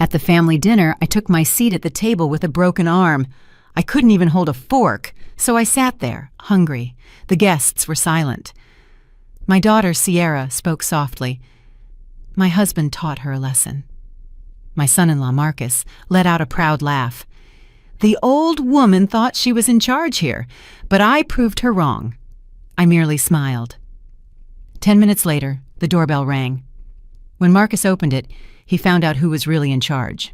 At the family dinner, I took my seat at the table with a broken arm. I couldn't even hold a fork, so I sat there, hungry. The guests were silent. My daughter, Sierra, spoke softly. My husband taught her a lesson. My son-in-law, Marcus, let out a proud laugh. The old woman thought she was in charge here, but I proved her wrong. I merely smiled. 10 minutes later, the doorbell rang. When Marcus opened it, he found out who was really in charge.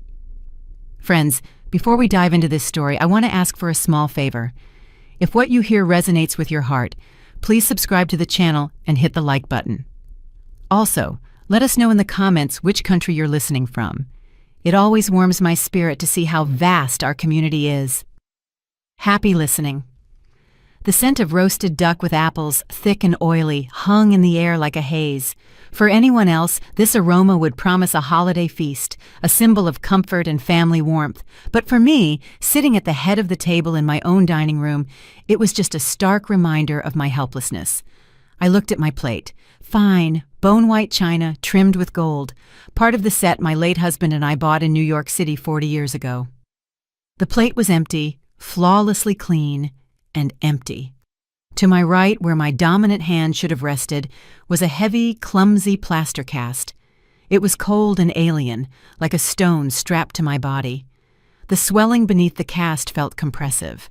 Friends, before we dive into this story, I want to ask for a small favor. If what you hear resonates with your heart, please subscribe to the channel and hit the like button. Also, let us know in the comments which country you're listening from. It always warms my spirit to see how vast our community is. Happy listening. The scent of roasted duck with apples, thick and oily, hung in the air like a haze. For anyone else, this aroma would promise a holiday feast, a symbol of comfort and family warmth. But for me, sitting at the head of the table in my own dining room, it was just a stark reminder of my helplessness. I looked at my plate. Fine, bone-white china, trimmed with gold, part of the set my late husband and I bought in New York City 40 years ago. The plate was empty, flawlessly clean, and empty. To my right, where my dominant hand should have rested, was a heavy, clumsy plaster cast. It was cold and alien, like a stone strapped to my body. The swelling beneath the cast felt compressive.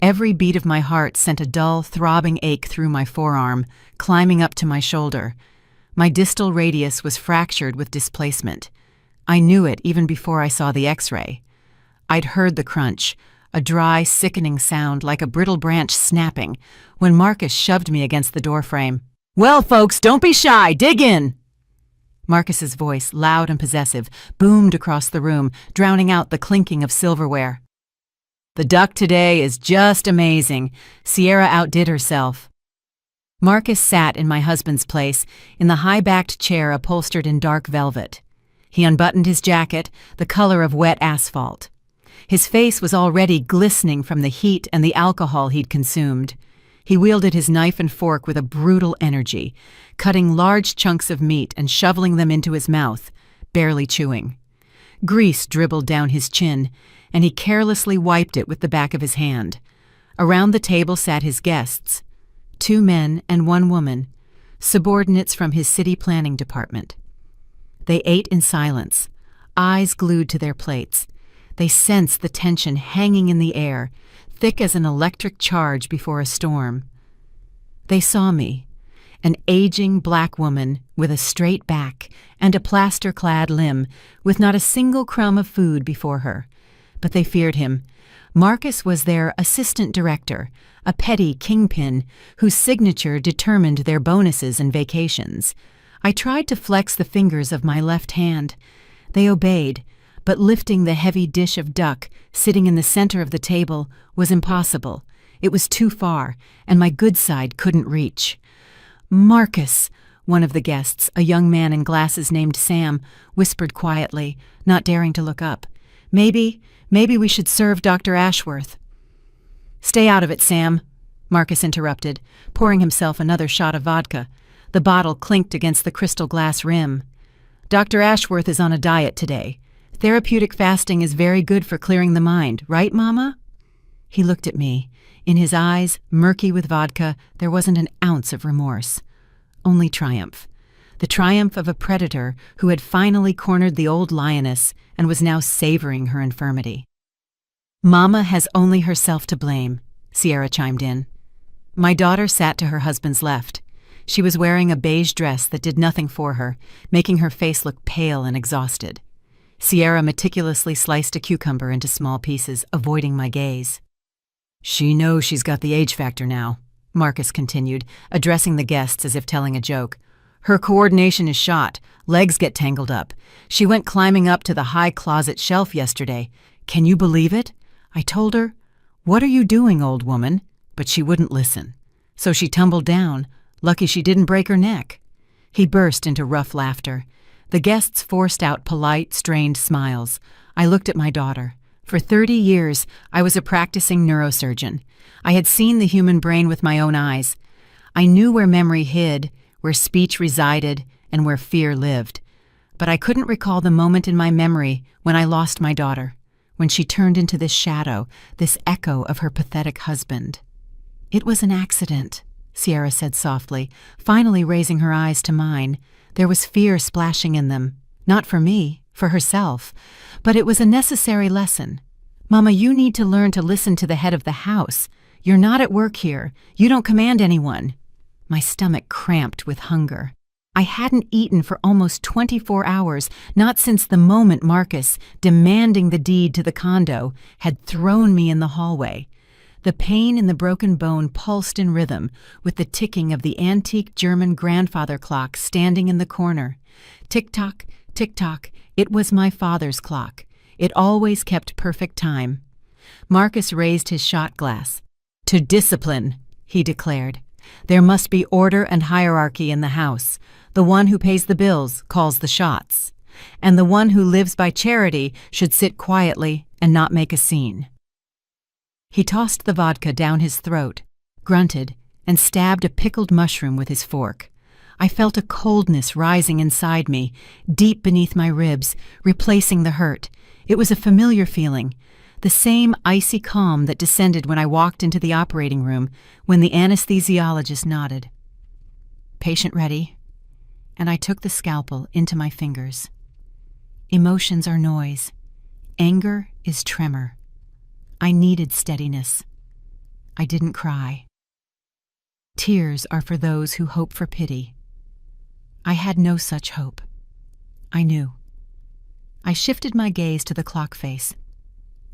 Every beat of my heart sent a dull, throbbing ache through my forearm, climbing up to my shoulder. My distal radius was fractured with displacement. I knew it even before I saw the X-ray. I'd heard the crunch, a dry, sickening sound like a brittle branch snapping, when Marcus shoved me against the doorframe. "Well, folks, don't be shy, dig in!" Marcus's voice, loud and possessive, boomed across the room, drowning out the clinking of silverware. "The duck today is just amazing. Sierra outdid herself." Marcus sat in my husband's place, in the high-backed chair upholstered in dark velvet. He unbuttoned his jacket, the color of wet asphalt. His face was already glistening from the heat and the alcohol he'd consumed. He wielded his knife and fork with a brutal energy, cutting large chunks of meat and shoveling them into his mouth, barely chewing. Grease dribbled down his chin, and he carelessly wiped it with the back of his hand. Around the table sat his guests, 2 men and 1 woman, subordinates from his city planning department. They ate in silence, eyes glued to their plates. They sensed the tension hanging in the air, thick as an electric charge before a storm. They saw me, an aging black woman with a straight back and a plaster-clad limb, with not a single crumb of food before her. But they feared him. Marcus was their assistant director, a petty kingpin whose signature determined their bonuses and vacations. I tried to flex the fingers of my left hand. They obeyed, but lifting the heavy dish of duck sitting in the center of the table was impossible. It was too far, and my good side couldn't reach. "Marcus," one of the guests, a young man in glasses named Sam, whispered quietly, not daring to look up. Maybe we should serve Dr. Ashworth." "Stay out of it, Sam," Marcus interrupted, pouring himself another shot of vodka. The bottle clinked against the crystal glass rim. "Dr. Ashworth is on a diet today. Therapeutic fasting is very good for clearing the mind, right, Mama?" He looked at me. In his eyes, murky with vodka, there wasn't an ounce of remorse. Only triumph. The triumph of a predator who had finally cornered the old lioness and was now savoring her infirmity. "Mama has only herself to blame," Sierra chimed in. My daughter sat to her husband's left. She was wearing a beige dress that did nothing for her, making her face look pale and exhausted. Sierra meticulously sliced a cucumber into small pieces, avoiding my gaze. "She knows she's got the age factor now," Marcus continued, addressing the guests as if telling a joke. "Her coordination is shot. Legs get tangled up. She went climbing up to the high closet shelf yesterday. Can you believe it? I told her, 'What are you doing, old woman?' But she wouldn't listen. So she tumbled down. Lucky she didn't break her neck." He burst into rough laughter. The guests forced out polite, strained smiles. I looked at my daughter. For 30 years, I was a practicing neurosurgeon. I had seen the human brain with my own eyes. I knew where memory hid, where speech resided, and where fear lived. but I couldn't recall the moment in my memory when I lost my daughter, when she turned into this shadow, this echo of her pathetic husband. "It was an accident," Sierra said softly, finally raising her eyes to mine. There was fear splashing in them, not for me, for herself, but it was a necessary lesson. "Mama, you need to learn to listen to the head of the house. You're not at work here. You don't command anyone." My stomach cramped with hunger. I hadn't eaten for almost 24 hours, not since the moment Marcus, demanding the deed to the condo, had thrown me in the hallway. The pain in the broken bone pulsed in rhythm with the ticking of the antique German grandfather clock standing in the corner. Tick-tock, tick-tock, it was my father's clock. It always kept perfect time. Marcus raised his shot glass. "To discipline," he declared. "There must be order and hierarchy in the house. The one who pays the bills calls the shots. And the one who lives by charity should sit quietly and not make a scene." He tossed the vodka down his throat, grunted, and stabbed a pickled mushroom with his fork. I felt a coldness rising inside me, deep beneath my ribs, replacing the hurt. It was a familiar feeling, the same icy calm that descended when I walked into the operating room when the anesthesiologist nodded. "Patient ready," and I took the scalpel into my fingers. Emotions are noise. Anger is tremor. I needed steadiness. I didn't cry. Tears are for those who hope for pity. I had no such hope. I knew. I shifted my gaze to the clock face.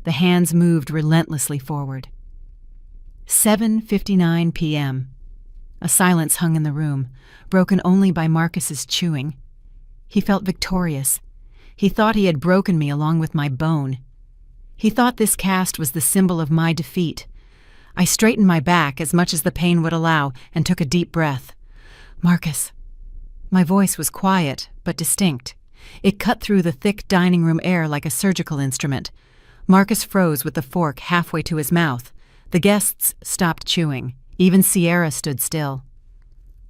The hands moved relentlessly forward. 7:59 p.m. A silence hung in the room, broken only by Marcus's chewing. He felt victorious. He thought he had broken me along with my bone. He thought this cast was the symbol of my defeat. I straightened my back as much as the pain would allow and took a deep breath. "Marcus." My voice was quiet but distinct. It cut through the thick dining room air like a surgical instrument. Marcus froze with the fork halfway to his mouth. The guests stopped chewing. Even Sierra stood still.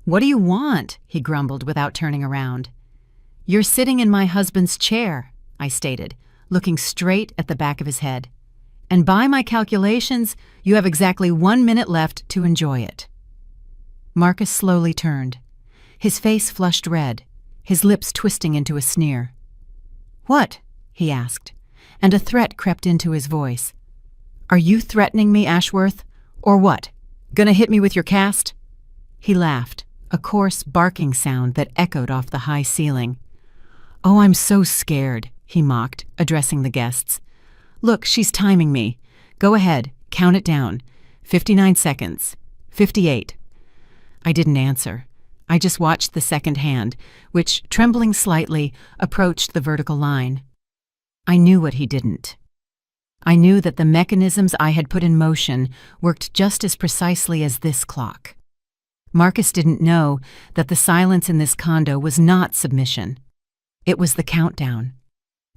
"What do you want?" he grumbled without turning around. "You're sitting in my husband's chair," I stated, looking straight at the back of his head. "And by my calculations, you have exactly 1 minute left to enjoy it." Marcus slowly turned. His face flushed red, his lips twisting into a sneer. "What?" he asked, and a threat crept into his voice. "Are you threatening me, Ashworth? Or what? Gonna hit me with your cast?" He laughed, a coarse barking sound that echoed off the high ceiling. "Oh, I'm so scared," he mocked, addressing the guests. "Look, she's timing me. Go ahead, count it down. 59 seconds. 58. I didn't answer. I just watched the second hand, which, trembling slightly, approached the vertical line. I knew what he didn't. I knew that the mechanisms I had put in motion worked just as precisely as this clock. Marcus didn't know that the silence in this condo was not submission. It was the countdown.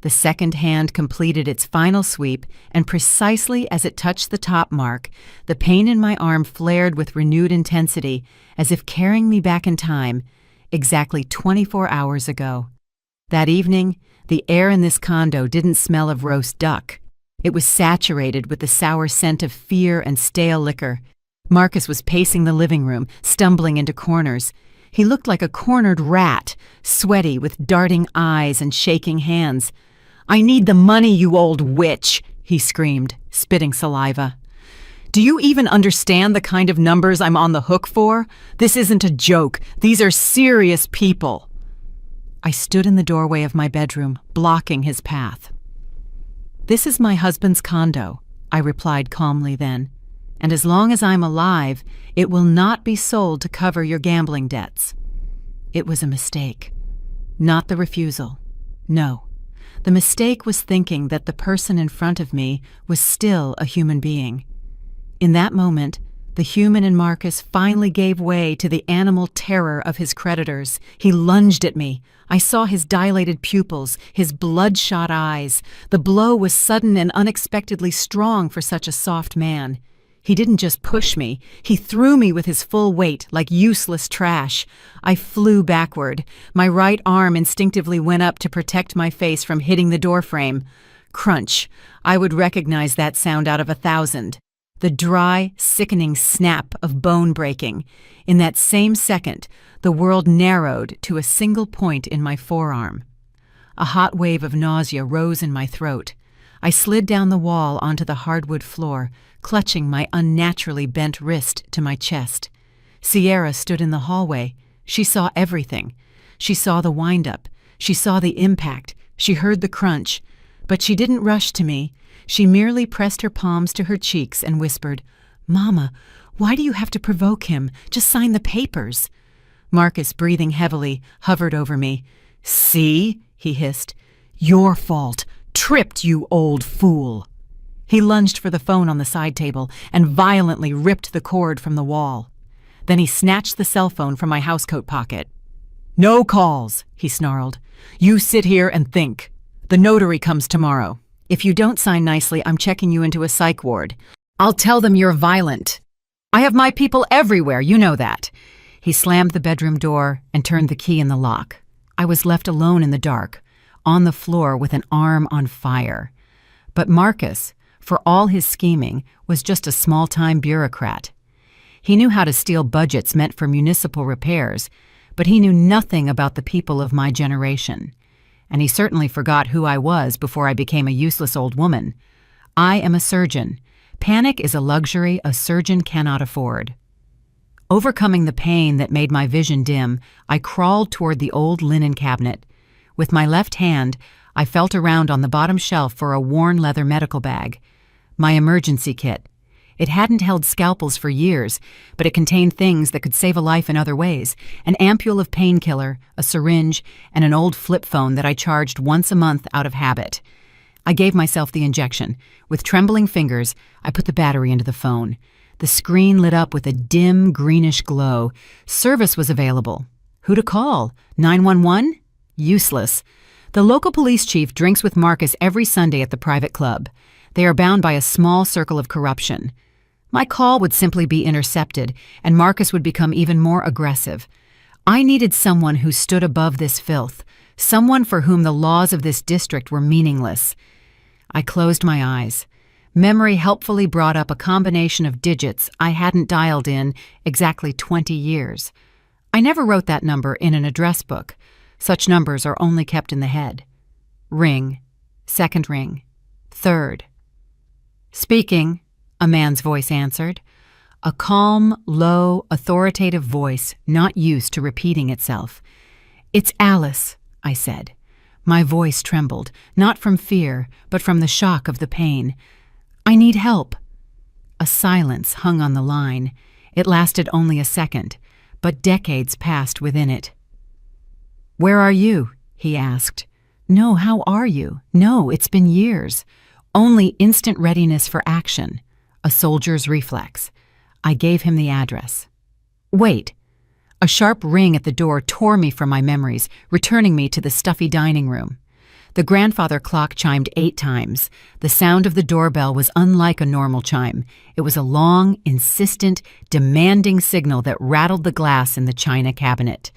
The second hand completed its final sweep, and precisely as it touched the top mark, the pain in my arm flared with renewed intensity, as if carrying me back in time, exactly 24 hours ago. That evening, the air in this condo didn't smell of roast duck. It was saturated with the sour scent of fear and stale liquor. Marcus was pacing the living room, stumbling into corners. He looked like a cornered rat, sweaty with darting eyes and shaking hands. "I need the money, you old witch," he screamed, spitting saliva. "Do you even understand the kind of numbers I'm on the hook for? This isn't a joke. These are serious people." I stood in the doorway of my bedroom, blocking his path. "This is my husband's condo," I replied calmly then, "and as long as I'm alive, it will not be sold to cover your gambling debts." It was a mistake. Not the refusal. No. The mistake was thinking that the person in front of me was still a human being. In that moment, the human in Marcus finally gave way to the animal terror of his creditors. He lunged at me. I saw his dilated pupils, his bloodshot eyes. The blow was sudden and unexpectedly strong for such a soft man. He didn't just push me, he threw me with his full weight like useless trash. I flew backward. My right arm instinctively went up to protect my face from hitting the doorframe. Crunch. I would recognize that sound out of 1,000. The dry, sickening snap of bone breaking. In that same second, the world narrowed to a single point in my forearm. A hot wave of nausea rose in my throat. I slid down the wall onto the hardwood floor, clutching my unnaturally bent wrist to my chest. Sierra stood in the hallway. She saw everything. She saw the wind-up. She saw the impact. She heard the crunch. But she didn't rush to me. She merely pressed her palms to her cheeks and whispered, "Mama, why do you have to provoke him? Just sign the papers." Marcus, breathing heavily, hovered over me. "See?" he hissed. "Your fault. Tripped, you old fool." He lunged for the phone on the side table and violently ripped the cord from the wall. Then he snatched the cell phone from my housecoat pocket. "No calls," he snarled. "You sit here and think. The notary comes tomorrow. If you don't sign nicely, I'm checking you into a psych ward. I'll tell them you're violent. I have my people everywhere, you know that." He slammed the bedroom door and turned the key in the lock. I was left alone in the dark, on the floor with an arm on fire. But Marcus, for all his scheming, was just a small-time bureaucrat. He knew how to steal budgets meant for municipal repairs, but he knew nothing about the people of my generation. And he certainly forgot who I was before I became a useless old woman. I am a surgeon. Panic is a luxury a surgeon cannot afford. Overcoming the pain that made my vision dim, I crawled toward the old linen cabinet. With my left hand, I felt around on the bottom shelf for a worn leather medical bag. My emergency kit. It hadn't held scalpels for years, but it contained things that could save a life in other ways. An ampule of painkiller, a syringe, and an old flip phone that I charged once a month out of habit. I gave myself the injection. With trembling fingers, I put the battery into the phone. The screen lit up with a dim, greenish glow. Service was available. Who to call? 911? Useless. The local police chief drinks with Marcus every Sunday at the private club. They are bound by a small circle of corruption. My call would simply be intercepted, and Marcus would become even more aggressive. I needed someone who stood above this filth, someone for whom the laws of this district were meaningless. I closed my eyes. Memory helpfully brought up a combination of digits I hadn't dialed in exactly 20 years. I never wrote that number in an address book. Such numbers are only kept in the head. Ring. Second ring. Third. "Speaking," a man's voice answered. A calm, low, authoritative voice not used to repeating itself. "It's Alice," I said. My voice trembled, not from fear, but from the shock of the pain. "I need help." A silence hung on the line. It lasted only a second, but decades passed within it. "Where are you?" he asked. "No, how are you? No, it's been years." Only instant readiness for action, a soldier's reflex. I gave him the address. "Wait." A sharp ring at the door tore me from my memories, returning me to the stuffy dining room. The grandfather clock chimed 8 times. The sound of the doorbell was unlike a normal chime. It was a long, insistent, demanding signal that rattled the glass in the china cabinet.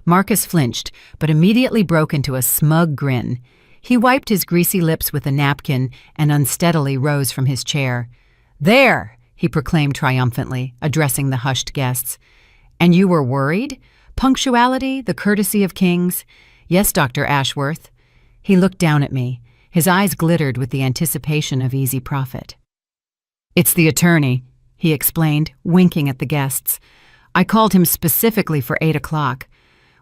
Marcus flinched, but immediately broke into a smug grin. He wiped his greasy lips with a napkin and unsteadily rose from his chair. "There!" he proclaimed triumphantly, addressing the hushed guests. "And you were worried? Punctuality, the courtesy of kings?" "Yes, Dr. Ashworth." He looked down at me. His eyes glittered with the anticipation of easy profit. "It's the attorney," he explained, winking at the guests. "I called him specifically for 8 o'clock.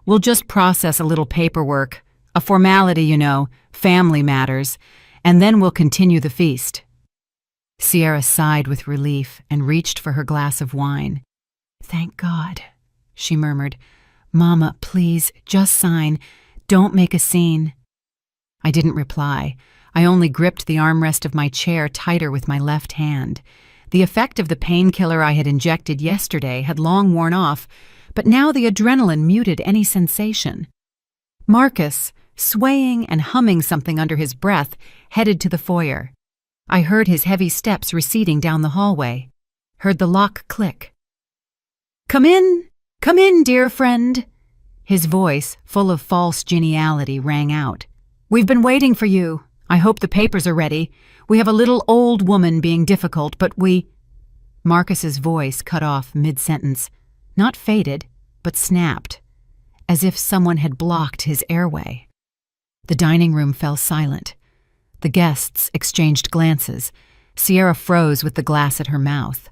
We'll just process a little paperwork. A formality, you know, family matters, and then we'll continue the feast." Sierra sighed with relief and reached for her glass of wine. "Thank God," she murmured. "Mama, please, just sign. Don't make a scene." I didn't reply. I only gripped the armrest of my chair tighter with my left hand. The effect of the painkiller I had injected yesterday had long worn off, but now the adrenaline muted any sensation. Marcus, swaying and humming something under his breath, headed to the foyer. I heard his heavy steps receding down the hallway. heard the lock click. Come in, dear friend." His voice, full of false geniality, rang out. "We've been waiting for you. I hope the papers are ready. We have a little old woman being difficult, but we—" Marcus's voice cut off mid-sentence, not faded, but snapped, as if someone had blocked his airway. The dining room fell silent. The guests exchanged glances. Sierra froze with the glass at her mouth.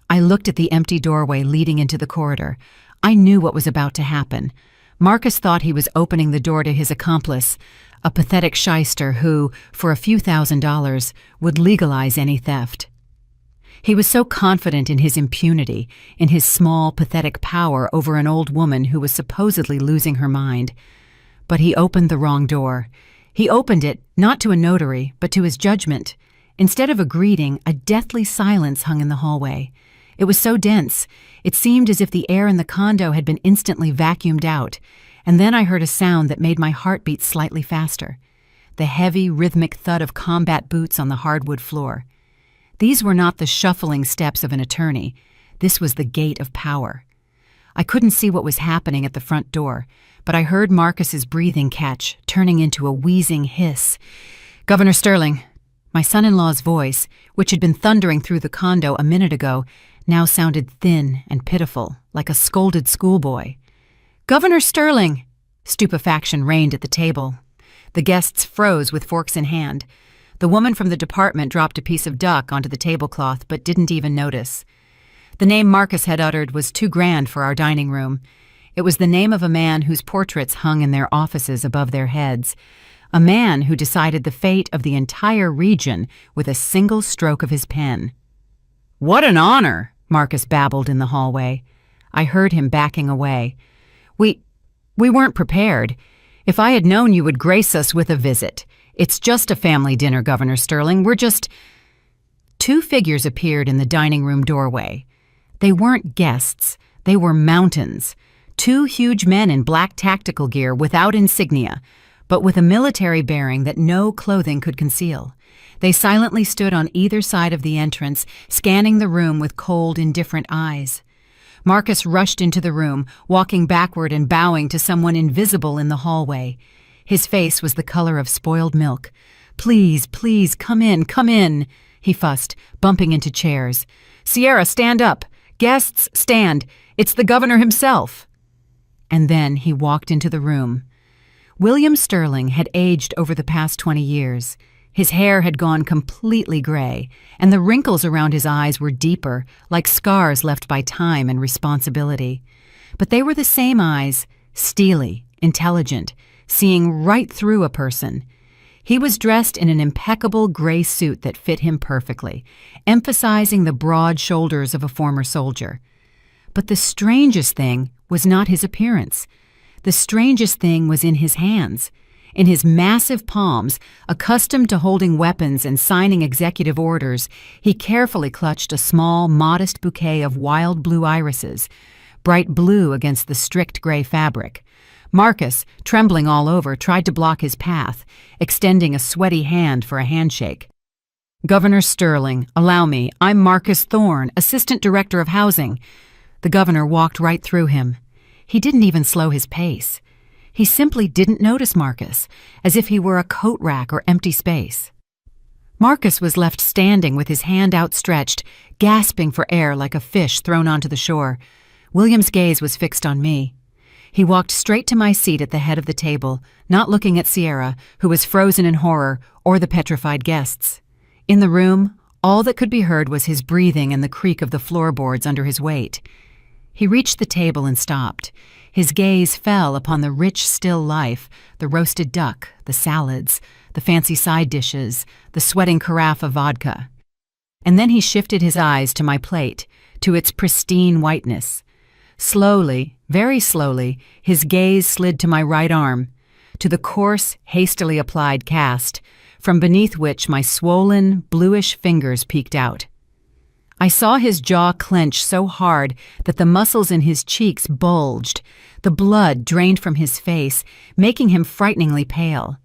I looked at the empty doorway leading into the corridor. I knew what was about to happen. Marcus thought he was opening the door to his accomplice, a pathetic shyster who, for a few $1,000s, would legalize any theft. He was so confident in his impunity, in his small, pathetic power over an old woman who was supposedly losing her mind. But he opened the wrong door. He opened it not to a notary, but to his judgment. Instead of a greeting, a deathly silence hung in the hallway. It was so dense, it seemed as if the air in the condo had been instantly vacuumed out, and then I heard a sound that made my heart beat slightly faster. The heavy, rhythmic thud of combat boots on the hardwood floor. These were not the shuffling steps of an attorney. This was the gate of power. I couldn't see what was happening at the front door, but I heard Marcus's breathing catch, turning into a wheezing hiss. "Governor Sterling." My son-in-law's voice, which had been thundering through the condo a minute ago, now sounded thin and pitiful, like a scolded schoolboy. "Governor Sterling!" Stupefaction reigned at the table. The guests froze with forks in hand. The woman from the department dropped a piece of duck onto the tablecloth, but didn't even notice. The name Marcus had uttered was too grand for our dining room. It was the name of a man whose portraits hung in their offices above their heads. A man who decided the fate of the entire region with a single stroke of his pen. "What an honor!" Marcus babbled in the hallway. I heard him backing away. We weren't prepared. If I had known you would grace us with a visit. It's just a family dinner, Governor Sterling. We're just—" Two figures appeared in the dining room doorway. They weren't guests. They were mountains. Two huge men in black tactical gear without insignia, but with a military bearing that no clothing could conceal. They silently stood on either side of the entrance, scanning the room with cold, indifferent eyes. Marcus rushed into the room, walking backward and bowing to someone invisible in the hallway. His face was the color of spoiled milk. Please, come in, he fussed, bumping into chairs. "Sierra, stand up. Guests, stand. It's the governor himself." And then he walked into the room. William Sterling had aged over the past 20 years. His hair had gone completely gray, and the wrinkles around his eyes were deeper, like scars left by time and responsibility. But they were the same eyes, steely, intelligent, seeing right through a person. He was dressed in an impeccable gray suit that fit him perfectly, emphasizing the broad shoulders of a former soldier. But the strangest thing was not his appearance. The strangest thing was in his hands. In his massive palms, accustomed to holding weapons and signing executive orders, he carefully clutched a small, modest bouquet of wild blue irises, bright blue against the strict gray fabric. Marcus, trembling all over, tried to block his path, extending a sweaty hand for a handshake. "Governor Sterling, allow me. I'm Marcus Thorne, Assistant Director of Housing." The governor walked right through him. He didn't even slow his pace. He simply didn't notice Marcus, as if he were a coat rack or empty space. Marcus was left standing with his hand outstretched, gasping for air like a fish thrown onto the shore. William's gaze was fixed on me. He walked straight to my seat at the head of the table, not looking at Sierra, who was frozen in horror, or the petrified guests. In the room, all that could be heard was his breathing and the creak of the floorboards under his weight. He reached the table and stopped. His gaze fell upon the rich, still life, the roasted duck, the salads, the fancy side dishes, the sweating carafe of vodka. And then he shifted his eyes to my plate, to its pristine whiteness. Slowly, very slowly, his gaze slid to my right arm, to the coarse, hastily applied cast, from beneath which my swollen, bluish fingers peeked out. I saw his jaw clench so hard that the muscles in his cheeks bulged. The blood drained from his face, making him frighteningly pale.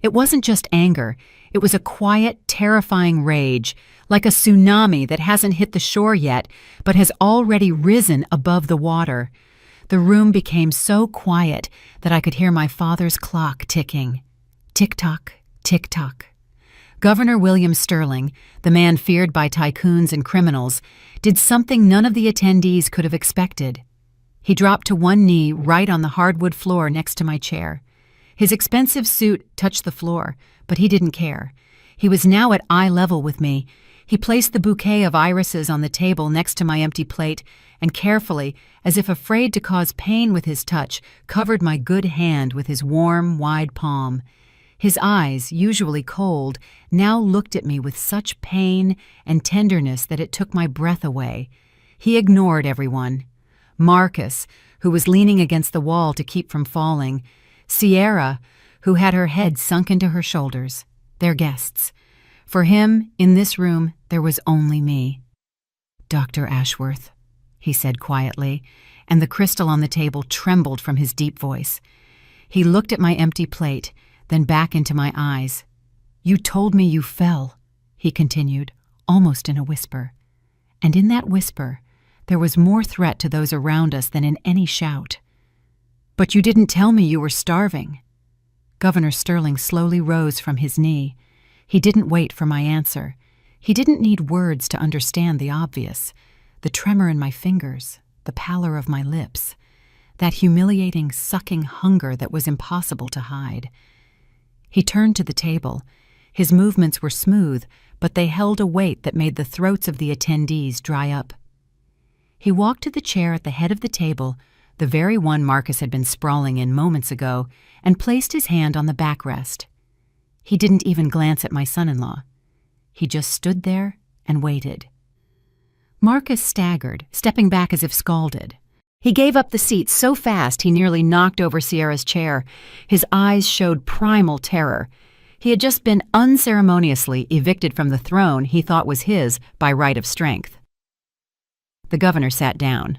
It wasn't just anger. It was a quiet, terrifying rage, like a tsunami that hasn't hit the shore yet, but has already risen above the water. The room became so quiet that I could hear my father's clock ticking. Tick-tock, tick-tock. Governor William Sterling, the man feared by tycoons and criminals, did something none of the attendees could have expected. He dropped to one knee right on the hardwood floor next to my chair. His expensive suit touched the floor, but he didn't care. He was now at eye level with me. He placed the bouquet of irises on the table next to my empty plate and carefully, as if afraid to cause pain with his touch, covered my good hand with his warm, wide palm. His eyes, usually cold, now looked at me with such pain and tenderness that it took my breath away. He ignored everyone. Marcus, who was leaning against the wall to keep from falling. Sierra, who had her head sunk into her shoulders. Their guests. For him, in this room, there was only me. "Dr. Ashworth," he said quietly, and the crystal on the table trembled from his deep voice. He looked at my empty plate, then back into my eyes. "You told me you fell," he continued, almost in a whisper. And in that whisper, there was more threat to those around us than in any shout. "But you didn't tell me you were starving." Governor Sterling slowly rose from his knee. He didn't wait for my answer. He didn't need words to understand the obvious. The tremor in my fingers, the pallor of my lips, that humiliating, sucking hunger that was impossible to hide. He turned to the table. His movements were smooth, but they held a weight that made the throats of the attendees dry up. He walked to the chair at the head of the table, the very one Marcus had been sprawling in moments ago, and placed his hand on the backrest. He didn't even glance at my son-in-law. He just stood there and waited. Marcus staggered, stepping back as if scalded. He gave up the seat so fast he nearly knocked over Sierra's chair. His eyes showed primal terror. He had just been unceremoniously evicted from the throne he thought was his by right of strength. The governor sat down.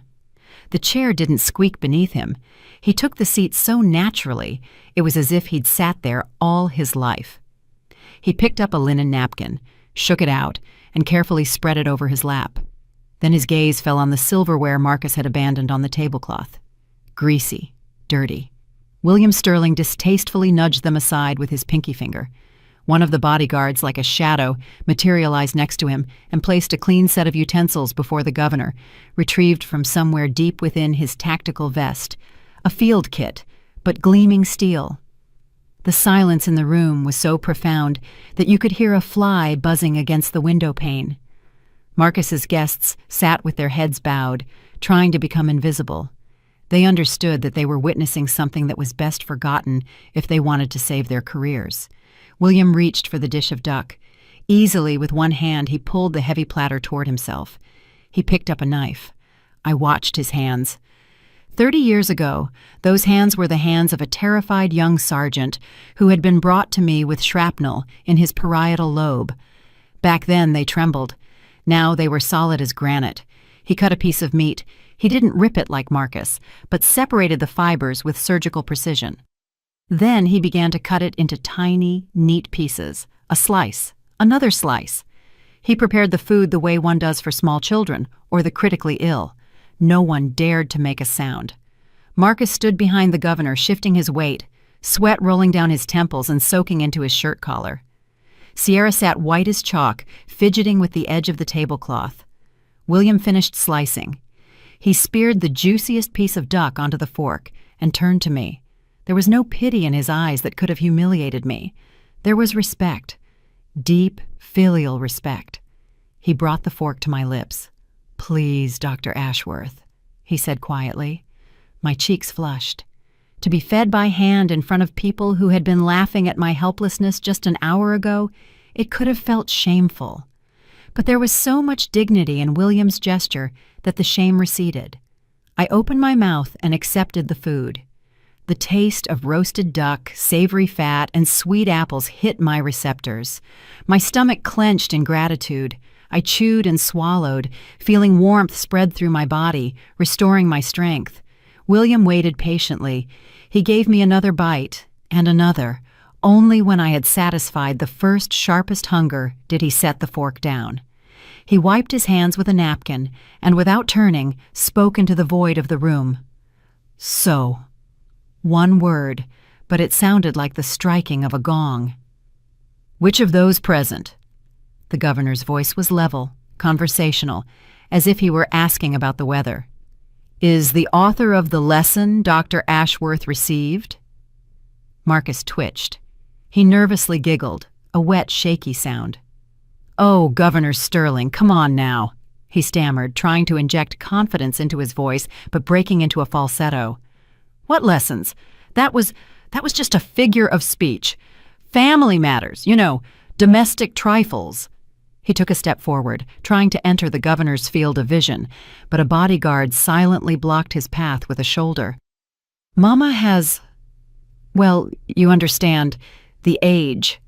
The chair didn't squeak beneath him. He took the seat so naturally, it was as if he'd sat there all his life. He picked up a linen napkin, shook it out, and carefully spread it over his lap. Then his gaze fell on the silverware Marcus had abandoned on the tablecloth. Greasy, dirty. William Sterling distastefully nudged them aside with his pinky finger. One of the bodyguards, like a shadow, materialized next to him and placed a clean set of utensils before the governor, retrieved from somewhere deep within his tactical vest. A field kit, but gleaming steel. The silence in the room was so profound that you could hear a fly buzzing against the window pane. Marcus's guests sat with their heads bowed, trying to become invisible. They understood that they were witnessing something that was best forgotten if they wanted to save their careers. William reached for the dish of duck. Easily, with one hand, he pulled the heavy platter toward himself. He picked up a knife. I watched his hands. 30 years ago, those hands were the hands of a terrified young sergeant who had been brought to me with shrapnel in his parietal lobe. Back then, they trembled. Now they were solid as granite. He cut a piece of meat. He didn't rip it like Marcus, but separated the fibers with surgical precision. Then he began to cut it into tiny, neat pieces. A slice, another slice. He prepared the food the way one does for small children or the critically ill. No one dared to make a sound. Marcus stood behind the governor, shifting his weight, sweat rolling down his temples and soaking into his shirt collar. Sierra sat white as chalk, fidgeting with the edge of the tablecloth. William finished slicing. He speared the juiciest piece of duck onto the fork and turned to me. There was no pity in his eyes that could have humiliated me. There was respect. Deep, filial respect. He brought the fork to my lips. "Please, Dr. Ashworth," he said quietly. My cheeks flushed. To be fed by hand in front of people who had been laughing at my helplessness just an hour ago, it could have felt shameful. But there was so much dignity in William's gesture that the shame receded. I opened my mouth and accepted the food. The taste of roasted duck, savory fat, and sweet apples hit my receptors. My stomach clenched in gratitude. I chewed and swallowed, feeling warmth spread through my body, restoring my strength. William waited patiently. He gave me another bite, and another, Only when I had satisfied the first sharpest hunger did he set the fork down. He wiped his hands with a napkin and, without turning, spoke into the void of the room. So. One word, but it sounded like the striking of a gong. Which of those present? The governor's voice was level, conversational, as if he were asking about the weather. Is the author of the lesson Dr. Ashworth received? Marcus twitched. He nervously giggled, a wet, shaky sound. Oh, Governor Sterling, come on now, he stammered, trying to inject confidence into his voice, but breaking into a falsetto. What lessons? That was just a figure of speech. Family matters, domestic trifles. He took a step forward, trying to enter the governor's field of vision, but a bodyguard silently blocked his path with a shoulder. Mama has, well, you understand, the age.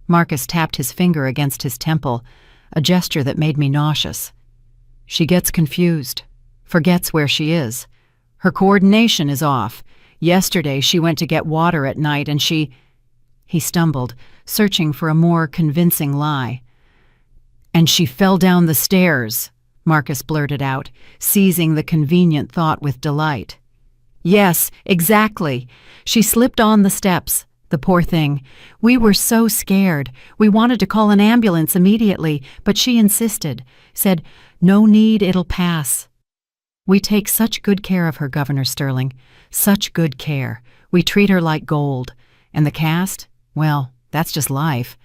Marcus tapped his finger against his temple, a gesture that made me nauseous. She gets confused, forgets where she is. Her coordination is off. Yesterday she went to get water at night and she... He stumbled, searching for a more convincing lie. And she fell down the stairs, Marcus blurted out, seizing the convenient thought with delight. Yes, exactly. She slipped on the steps, the poor thing. We were so scared. We wanted to call an ambulance immediately, but she insisted, said, no need, it'll pass. We take such good care of her, Governor Sterling. Such good care. We treat her like gold. And the cast? Well, that's just life.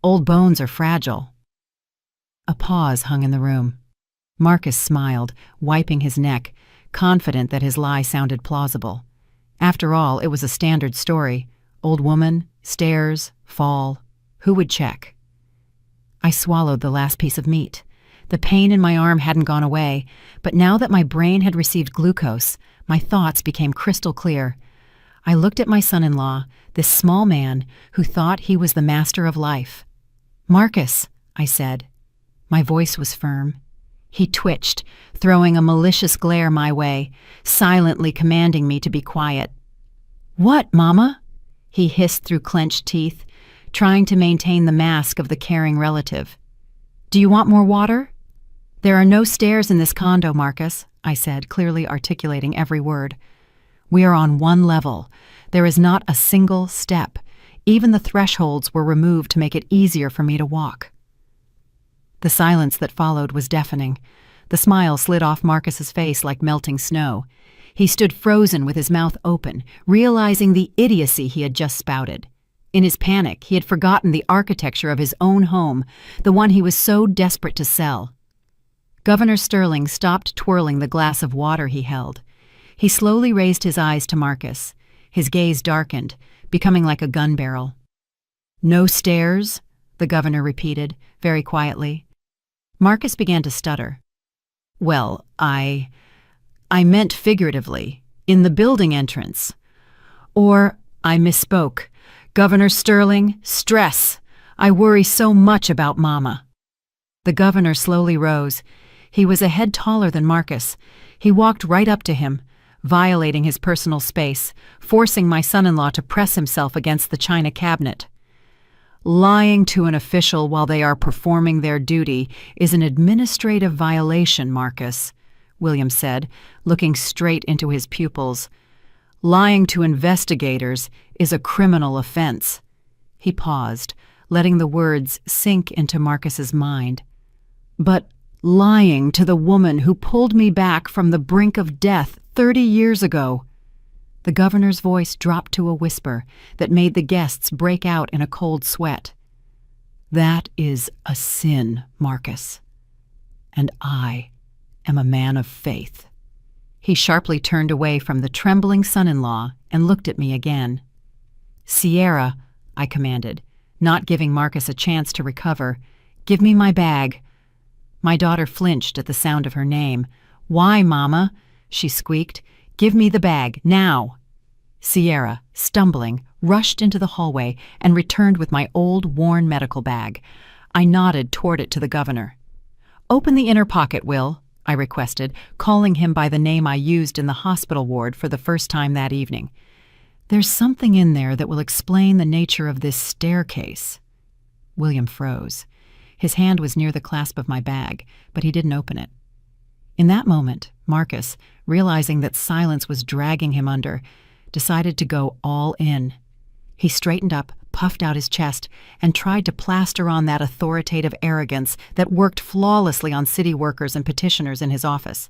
Old bones are fragile. A pause hung in the room. Marcus smiled, wiping his neck, confident that his lie sounded plausible. After all, it was a standard story. Old woman, stairs, fall. Who would check? I swallowed the last piece of meat. The pain in my arm hadn't gone away, but now that my brain had received glucose, my thoughts became crystal clear. I looked at my son-in-law, this small man who thought he was the master of life. Marcus, I said. My voice was firm. He twitched, throwing a malicious glare my way, silently commanding me to be quiet. What, Mama? He hissed through clenched teeth, trying to maintain the mask of the caring relative. Do you want more water? There are no stairs in this condo, Marcus, I said, clearly articulating every word. We are on one level. There is not a single step. Even the thresholds were removed to make it easier for me to walk. The silence that followed was deafening. The smile slid off Marcus's face like melting snow. He stood frozen with his mouth open, realizing the idiocy he had just spouted. In his panic, he had forgotten the architecture of his own home, the one he was so desperate to sell. Governor Sterling stopped twirling the glass of water he held. He slowly raised his eyes to Marcus. His gaze darkened, becoming like a gun barrel. No stairs, the governor repeated, very quietly. Marcus began to stutter. Well, I meant figuratively, in the building entrance. Or, I misspoke. Governor Sterling, stress. I worry so much about Mama. The governor slowly rose. He was a head taller than Marcus. He walked right up to him, violating his personal space, forcing my son-in-law to press himself against the china cabinet. Lying to an official while they are performing their duty is an administrative violation, Marcus, William said, looking straight into his pupils. Lying to investigators is a criminal offense. He paused, letting the words sink into Marcus's mind. But lying to the woman who pulled me back from the brink of death 30 years ago. The governor's voice dropped to a whisper that made the guests break out in a cold sweat. That is a sin, Marcus. And I am a man of faith. He sharply turned away from the trembling son-in-law and looked at me again. Sierra, I commanded, not giving Marcus a chance to recover, give me my bag. My daughter flinched at the sound of her name. Why, Mama? She squeaked. Give me the bag, now. Sierra, stumbling, rushed into the hallway and returned with my old, worn medical bag. I nodded toward it to the governor. Open the inner pocket, Will, I requested, calling him by the name I used in the hospital ward for the first time that evening. There's something in there that will explain the nature of this staircase. William froze. His hand was near the clasp of my bag, but he didn't open it. In that moment, Marcus, realizing that silence was dragging him under, decided to go all in. He straightened up, puffed out his chest, and tried to plaster on that authoritative arrogance that worked flawlessly on city workers and petitioners in his office.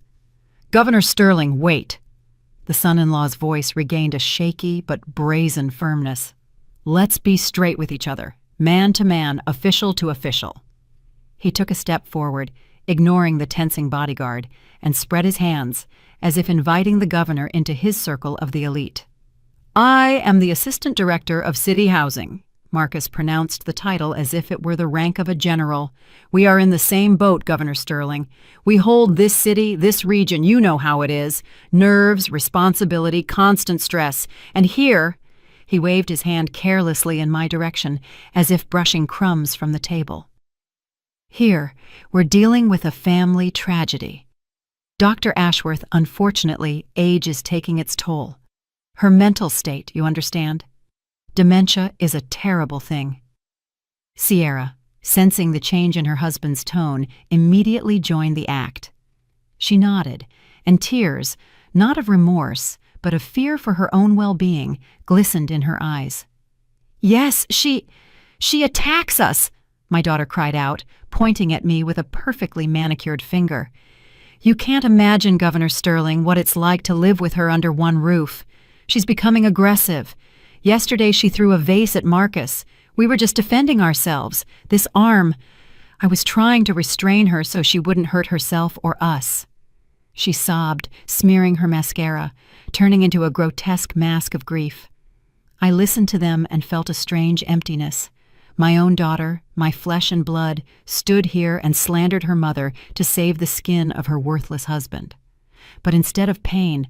"Governor Sterling, wait!" The son-in-law's voice regained a shaky but brazen firmness. "Let's be straight with each other, man to man, official to official." He took a step forward, ignoring the tensing bodyguard, and spread his hands, as if inviting the governor into his circle of the elite. "I am the Assistant Director of City Housing." Marcus pronounced the title as if it were the rank of a general. "We are in the same boat, Governor Sterling. We hold this city, this region, you know how it is. Nerves, responsibility, constant stress. And here," he waved his hand carelessly in my direction, as if brushing crumbs from the table. "Here, we're dealing with a family tragedy. Dr. Ashworth, unfortunately, age is taking its toll. Her mental state, you understand? Dementia is a terrible thing." Sierra, sensing the change in her husband's tone, immediately joined the act. She nodded, and tears, not of remorse, but of fear for her own well-being, glistened in her eyes. "Yes, she attacks us!" my daughter cried out, pointing at me with a perfectly manicured finger. "You can't imagine, Governor Sterling, what it's like to live with her under one roof. She's becoming aggressive. Yesterday she threw a vase at Marcus. We were just defending ourselves. This arm, I was trying to restrain her so she wouldn't hurt herself or us." She sobbed, smearing her mascara, turning into a grotesque mask of grief. I listened to them and felt a strange emptiness. My own daughter, my flesh and blood, stood here and slandered her mother to save the skin of her worthless husband. But instead of pain,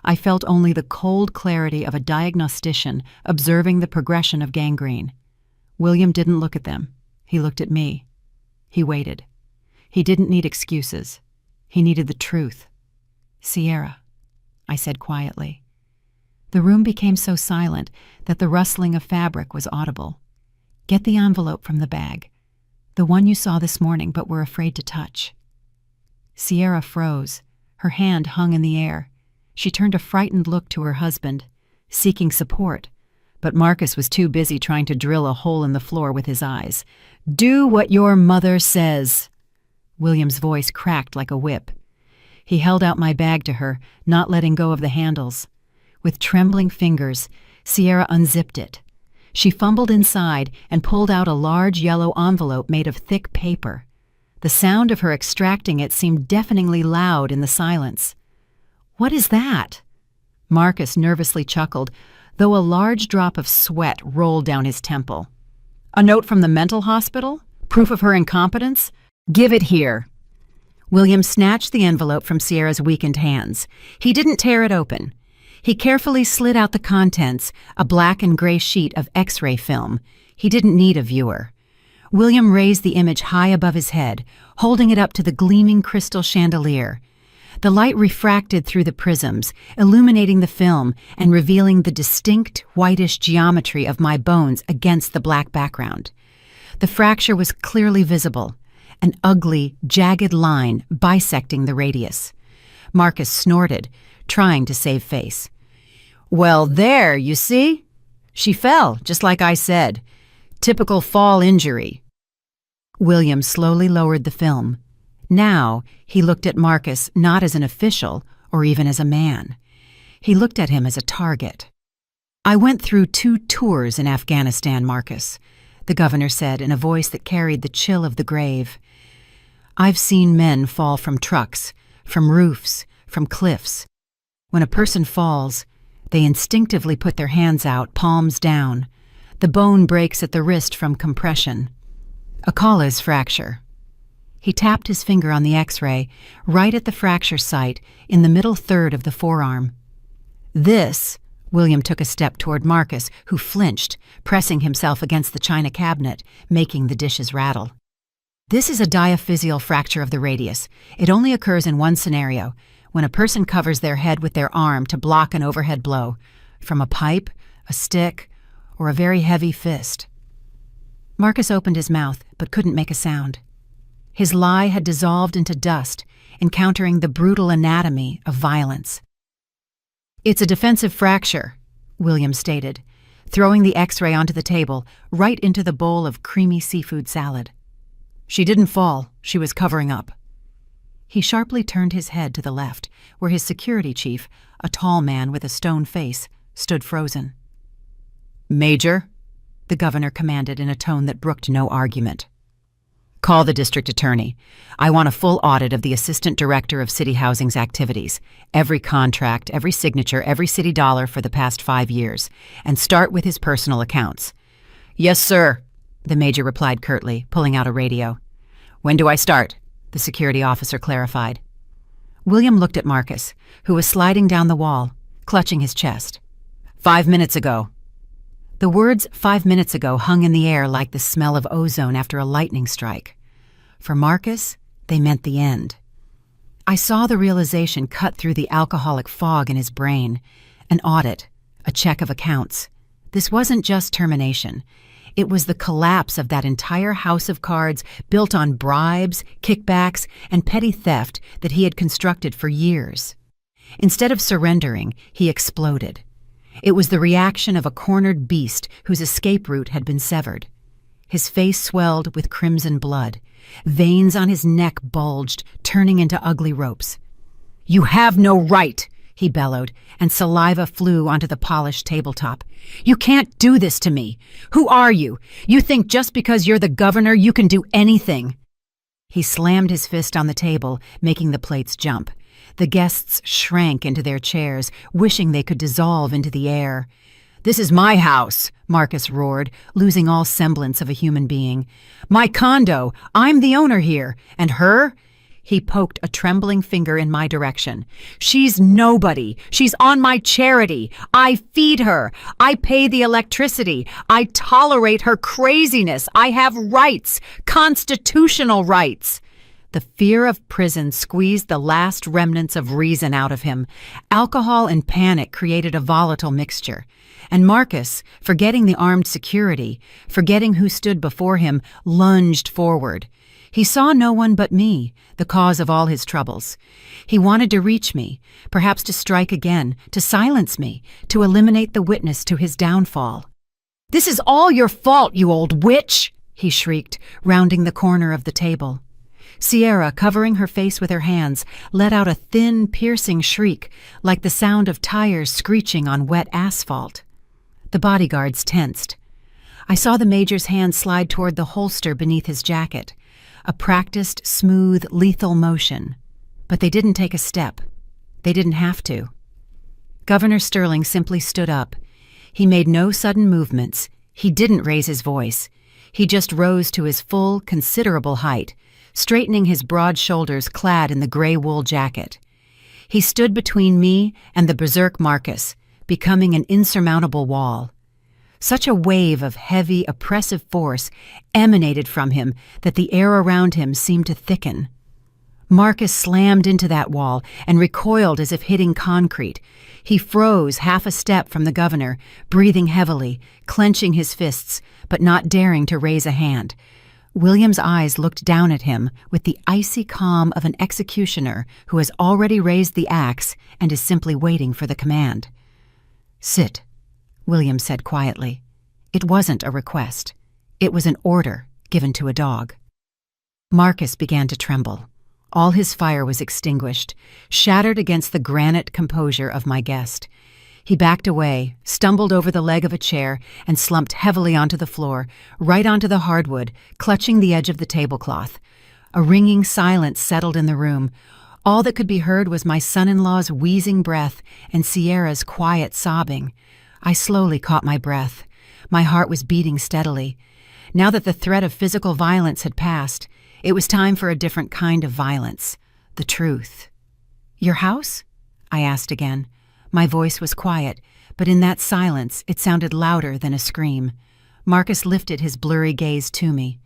I felt only the cold clarity of a diagnostician observing the progression of gangrene. William didn't look at them. He looked at me. He waited. He didn't need excuses. He needed the truth. "Sierra," I said quietly. The room became so silent that the rustling of fabric was audible. "Get the envelope from the bag. The one you saw this morning but were afraid to touch." Sierra froze. Her hand hung in the air. She turned a frightened look to her husband, seeking support, but Marcus was too busy trying to drill a hole in the floor with his eyes. "Do what your mother says." William's voice cracked like a whip. He held out my bag to her, not letting go of the handles. With trembling fingers, Sierra unzipped it. She fumbled inside and pulled out a large yellow envelope made of thick paper. The sound of her extracting it seemed deafeningly loud in the silence. "What is that?" Marcus nervously chuckled, though a large drop of sweat rolled down his temple. "A note from the mental hospital? Proof of her incompetence? Give it here." William snatched the envelope from Sierra's weakened hands. He didn't tear it open. He carefully slid out the contents, a black and gray sheet of X-ray film. He didn't need a viewer. William raised the image high above his head, holding it up to the gleaming crystal chandelier. The light refracted through the prisms, illuminating the film and revealing the distinct, whitish geometry of my bones against the black background. The fracture was clearly visible, an ugly, jagged line bisecting the radius. Marcus snorted, trying to save face. "Well, there, you see? She fell, just like I said. Typical fall injury." William slowly lowered the film. Now he looked at Marcus not as an official or even as a man. He looked at him as a target. "I went through 2 tours in Afghanistan, Marcus," the governor said in a voice that carried the chill of the grave. "I've seen men fall from trucks, from roofs, from cliffs. When a person falls, they instinctively put their hands out, palms down. The bone breaks at the wrist from compression. A Colles fracture." He tapped his finger on the X-ray, right at the fracture site, in the middle third of the forearm. "This," William took a step toward Marcus, who flinched, pressing himself against the china cabinet, making the dishes rattle. "This is a diaphyseal fracture of the radius. It only occurs in one scenario, when a person covers their head with their arm to block an overhead blow, from a pipe, a stick, or a very heavy fist. Marcus opened his mouth but couldn't make a sound. His lie had dissolved into dust, encountering the brutal anatomy of violence. "It's a defensive fracture," William stated, throwing the X-ray onto the table, right into the bowl of creamy seafood salad. "She didn't fall, she was covering up." He sharply turned his head to the left, where his security chief, a tall man with a stone face, stood frozen. "Major," the governor commanded in a tone that brooked no argument. "Call the district attorney. I want a full audit of the assistant director of city housing's activities, every contract, every signature, every city dollar for the past 5 years, and start with his personal accounts." "Yes, sir," the major replied curtly, pulling out a radio. "When do I start?" the security officer clarified. William looked at Marcus, who was sliding down the wall, clutching his chest. 5 minutes ago." The words 5 minutes ago hung in the air like the smell of ozone after a lightning strike. For Marcus, they meant the end. I saw the realization cut through the alcoholic fog in his brain. An audit, a check of accounts. This wasn't just termination. It was the collapse of that entire house of cards built on bribes, kickbacks, and petty theft that he had constructed for years. Instead of surrendering, he exploded. It was the reaction of a cornered beast whose escape route had been severed. His face swelled with crimson blood. Veins on his neck bulged, turning into ugly ropes. "You have no right!" he bellowed, and saliva flew onto the polished tabletop. "You can't do this to me! Who are you? You think just because you're the governor you can do anything!" He slammed his fist on the table, making the plates jump. The guests shrank into their chairs, wishing they could dissolve into the air. "This is my house," Marcus roared, losing all semblance of a human being. "My condo. I'm the owner here. And her?" He poked a trembling finger in my direction. "She's nobody. She's on my charity. I feed her. I pay the electricity. I tolerate her craziness. I have rights, constitutional rights." The fear of prison squeezed the last remnants of reason out of him. Alcohol and panic created a volatile mixture. And Marcus, forgetting the armed security, forgetting who stood before him, lunged forward. He saw no one but me, the cause of all his troubles. He wanted to reach me, perhaps to strike again, to silence me, to eliminate the witness to his downfall. "This is all your fault, you old witch!" he shrieked, rounding the corner of the table. Sierra, covering her face with her hands, let out a thin, piercing shriek, like the sound of tires screeching on wet asphalt. The bodyguards tensed. I saw the major's hand slide toward the holster beneath his jacket, a practiced, smooth, lethal motion. But they didn't take a step. They didn't have to. Governor Sterling simply stood up. He made no sudden movements. He didn't raise his voice. He just rose to his full, considerable height, straightening his broad shoulders clad in the gray wool jacket. He stood between me and the berserk Marcus, becoming an insurmountable wall. Such a wave of heavy, oppressive force emanated from him that the air around him seemed to thicken. Marcus slammed into that wall and recoiled as if hitting concrete. He froze half a step from the governor, breathing heavily, clenching his fists, but not daring to raise a hand. William's eyes looked down at him with the icy calm of an executioner who has already raised the axe and is simply waiting for the command. "Sit," William said quietly. It wasn't a request. It was an order given to a dog. Marcus began to tremble. All his fire was extinguished, shattered against the granite composure of my guest. He backed away, stumbled over the leg of a chair, and slumped heavily onto the floor, right onto the hardwood, clutching the edge of the tablecloth. A ringing silence settled in the room. All that could be heard was my son-in-law's wheezing breath and Sierra's quiet sobbing. I slowly caught my breath. My heart was beating steadily. Now that the threat of physical violence had passed, it was time for a different kind of violence. The truth. "Your house?" I asked again. My voice was quiet, but in that silence it sounded louder than a scream. Marcus lifted his blurry gaze to me.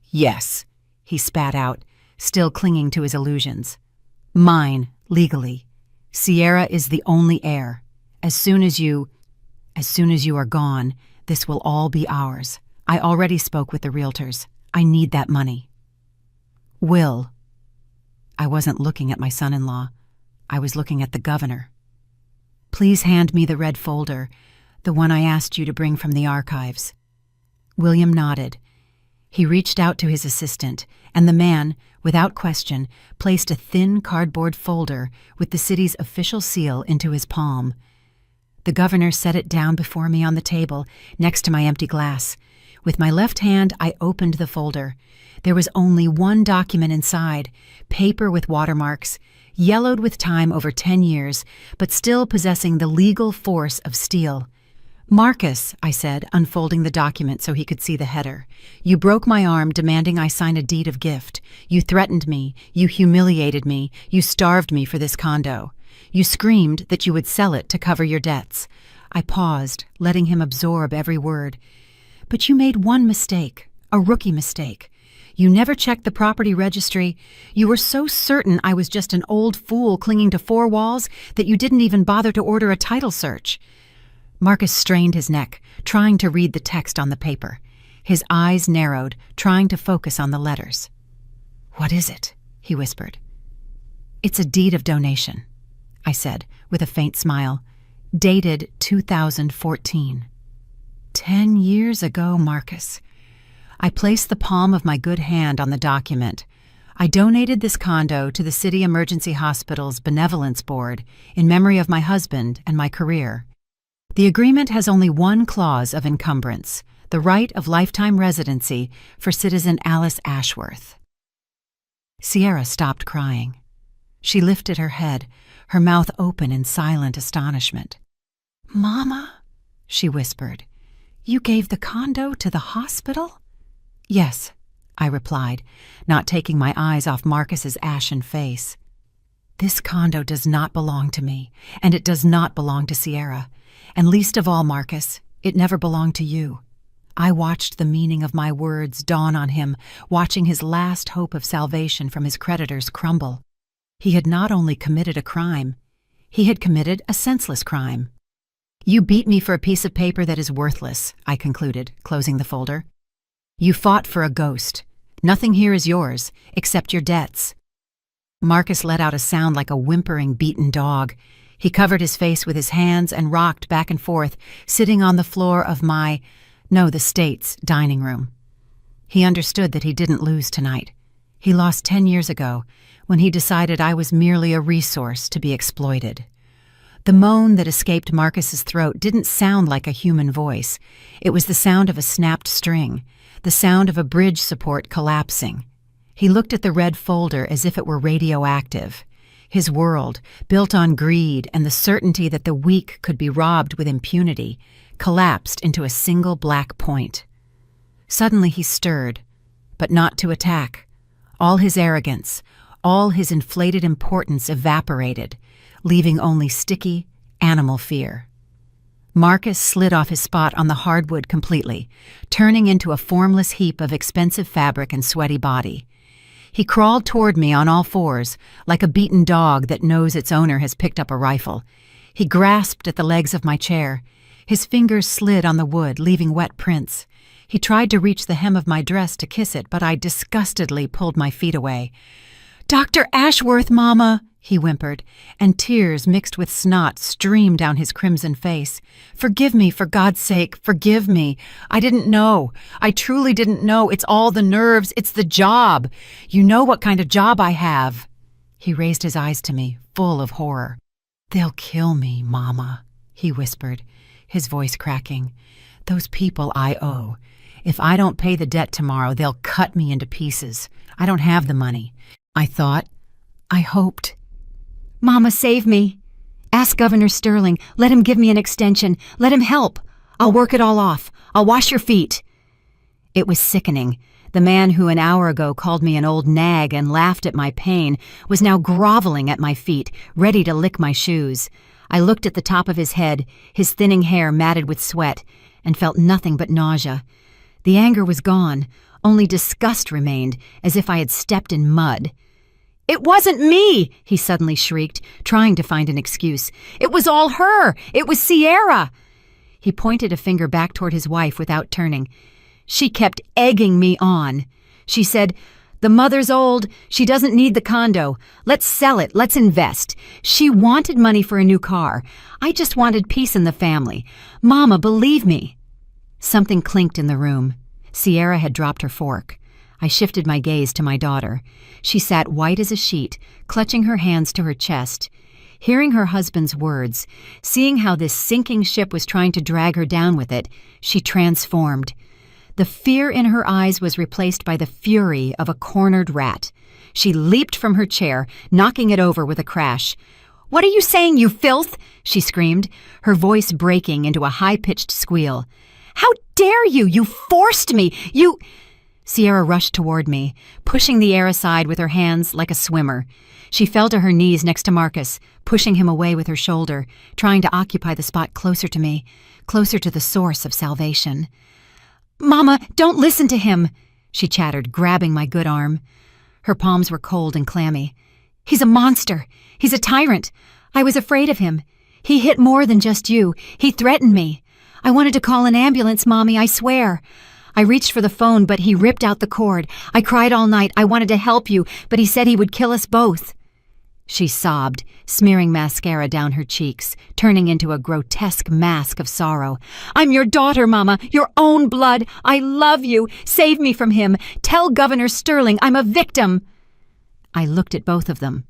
"Yes," he spat out, still clinging to his illusions. "Mine, legally. Sierra is the only heir. As soon as you..." As soon as you are gone, this will all be ours. I already spoke with the realtors. I need that money. Will. I wasn't looking at my son-in-law. I was looking at the governor. Please hand me the red folder, the one I asked you to bring from the archives. William nodded. He reached out to his assistant, and the man, without question, placed a thin cardboard folder with the city's official seal into his palm. The governor set it down before me on the table, next to my empty glass. With my left hand, I opened the folder. There was only one document inside, paper with watermarks, yellowed with time over 10 years, but still possessing the legal force of steel. Marcus, I said, unfolding the document so he could see the header. You broke my arm demanding I sign a deed of gift. You threatened me. You humiliated me. You starved me for this condo. You screamed that you would sell it to cover your debts. I paused, letting him absorb every word. But you made one mistake, a rookie mistake. You never checked the property registry. You were so certain I was just an old fool clinging to four walls that you didn't even bother to order a title search. Marcus strained his neck, trying to read the text on the paper. His eyes narrowed, trying to focus on the letters. What is it? He whispered. It's a deed of donation, I said, with a faint smile. Dated 2014. 10 years ago, Marcus. I placed the palm of my good hand on the document. I donated this condo to the City Emergency Hospital's Benevolence Board in memory of my husband and my career. The agreement has only one clause of encumbrance, the right of lifetime residency for citizen Alice Ashworth. Sierra stopped crying. She lifted her head, her mouth open in silent astonishment. Mama, she whispered, you gave the condo to the hospital? Yes, I replied, not taking my eyes off Marcus's ashen face. This condo does not belong to me, and it does not belong to Sierra. And least of all, Marcus, it never belonged to you. I watched the meaning of my words dawn on him, watching his last hope of salvation from his creditors crumble. He had not only committed a crime, he had committed a senseless crime. You beat me for a piece of paper that is worthless, I concluded, closing the folder. You fought for a ghost. Nothing here is yours, except your debts. Marcus let out a sound like a whimpering, beaten dog. He covered his face with his hands and rocked back and forth, sitting on the floor of the state's dining room. He understood that he didn't lose tonight. He lost 10 years ago, when he decided I was merely a resource to be exploited. The moan that escaped Marcus's throat didn't sound like a human voice. It was the sound of a snapped string, the sound of a bridge support collapsing. He looked at the red folder as if it were radioactive. His world, built on greed and the certainty that the weak could be robbed with impunity, collapsed into a single black point. Suddenly he stirred, but not to attack. All his arrogance, all his inflated importance evaporated, leaving only sticky, animal fear. Marcus slid off his spot on the hardwood completely, turning into a formless heap of expensive fabric and sweaty body. He crawled toward me on all fours, like a beaten dog that knows its owner has picked up a rifle. He grasped at the legs of my chair. His fingers slid on the wood, leaving wet prints. He tried to reach the hem of my dress to kiss it, but I disgustedly pulled my feet away. "Dr. Ashworth, Mama!" he whimpered, and tears mixed with snot streamed down his crimson face. "Forgive me, for God's sake, forgive me. I didn't know. I truly didn't know. It's all the nerves. It's the job. You know what kind of job I have." He raised his eyes to me, full of horror. "They'll kill me, Mama," he whispered, his voice cracking. "Those people I owe. If I don't pay the debt tomorrow, they'll cut me into pieces. I don't have the money. I thought. I hoped. Mama, save me. Ask Governor Sterling. Let him give me an extension. Let him help. I'll work it all off. I'll wash your feet." It was sickening. The man who an hour ago called me an old nag and laughed at my pain was now groveling at my feet, ready to lick my shoes. I looked at the top of his head, his thinning hair matted with sweat, and felt nothing but nausea. The anger was gone. Only disgust remained, as if I had stepped in mud. "It wasn't me!" he suddenly shrieked, trying to find an excuse. "It was all her! It was Sierra!" He pointed a finger back toward his wife without turning. "She kept egging me on. She said, 'The mother's old. She doesn't need the condo. Let's sell it. Let's invest.' She wanted money for a new car. I just wanted peace in the family. Mama, believe me." Something clinked in the room. Sierra had dropped her fork. I shifted my gaze to my daughter. She sat white as a sheet, clutching her hands to her chest. Hearing her husband's words, seeing how this sinking ship was trying to drag her down with it, she transformed. The fear in her eyes was replaced by the fury of a cornered rat. She leaped from her chair, knocking it over with a crash. "What are you saying, you filth?" she screamed, her voice breaking into a high-pitched squeal. "How dare you? You forced me! You—" Sierra rushed toward me, pushing the air aside with her hands like a swimmer. She fell to her knees next to Marcus, pushing him away with her shoulder, trying to occupy the spot closer to me, closer to the source of salvation. "Mama, don't listen to him," she chattered, grabbing my good arm. Her palms were cold and clammy. "He's a monster. He's a tyrant. I was afraid of him. He hit more than just you. He threatened me. I wanted to call an ambulance, Mommy, I swear. I reached for the phone, but he ripped out the cord. I cried all night. I wanted to help you, but he said he would kill us both." She sobbed, smearing mascara down her cheeks, turning into a grotesque mask of sorrow. "I'm your daughter, Mama, your own blood. I love you. Save me from him. Tell Governor Sterling I'm a victim." I looked at both of them.